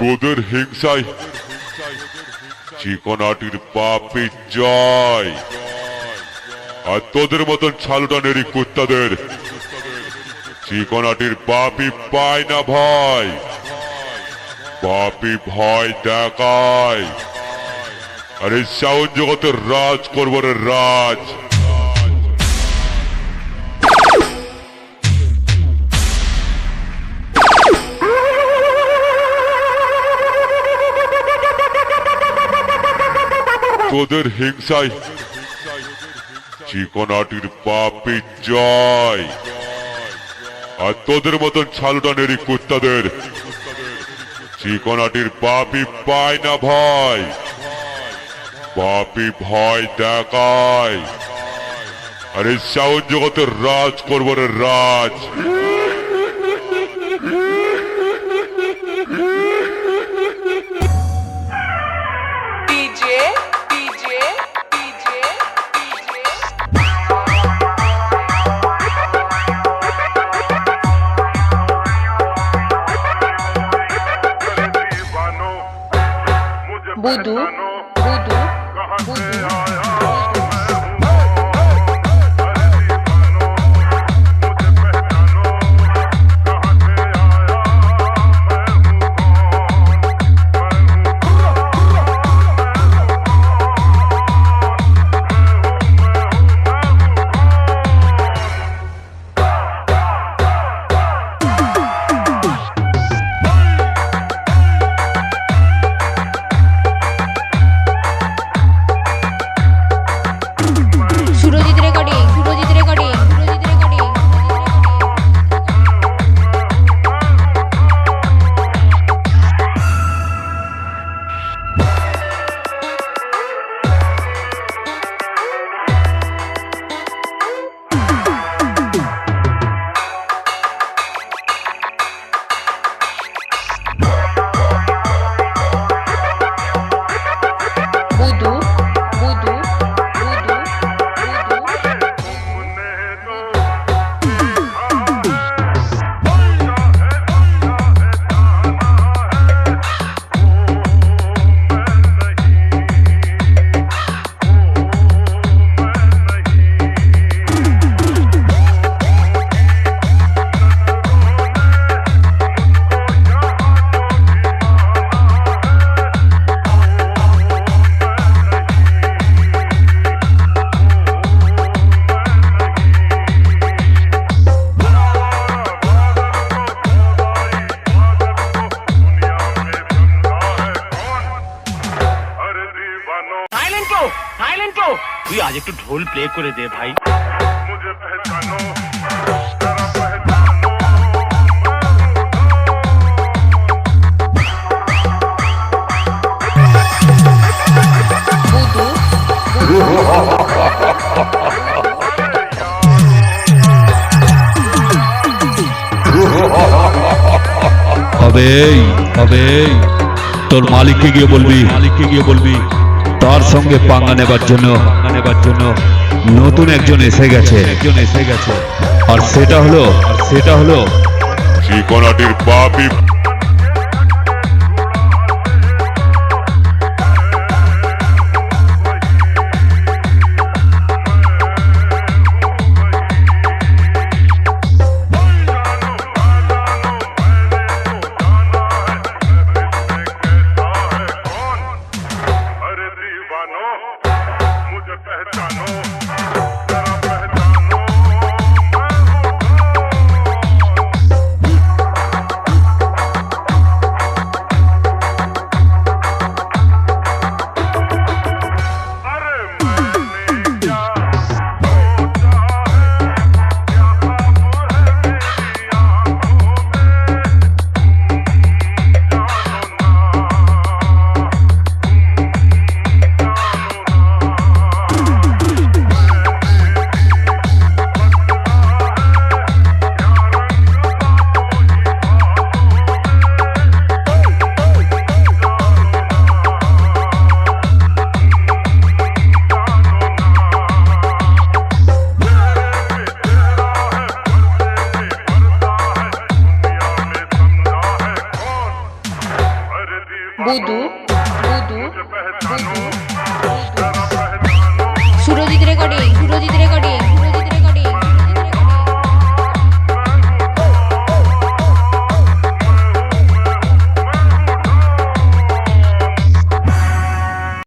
তোদের হিংসায় চিকনাটির পাপি জয়, আর তোদের মতন ছালুটানেরই কুত্তাদের চিকনাটির পাপি পায় না ভয়। পাপি ভয় দেখায়, আর এই সাউন্ড জগতের রাজ করবো রে রাজ। তোদের হিংসায় চিকনাটির পাপি জয়, আর তোদের মতন ছালুটানেরই কুত্তাদের চিকনাটির পাপি পায় না ভয়। পাপি ভয় দেখায়, আর এই সাউন্ড জগতের রাজ করবো রে রাজ। बुदू बुदू बुदू তুই আজ একটু ঢোল প্লে করে দে ভাই। হবে তোর মালিককে গিয়ে বলবি তার সঙ্গে পাঙ্গা নেবার জন্য নতুন একজন এসে গেছে আর সেটা হলো চিকনাটির পাপি। ভুদু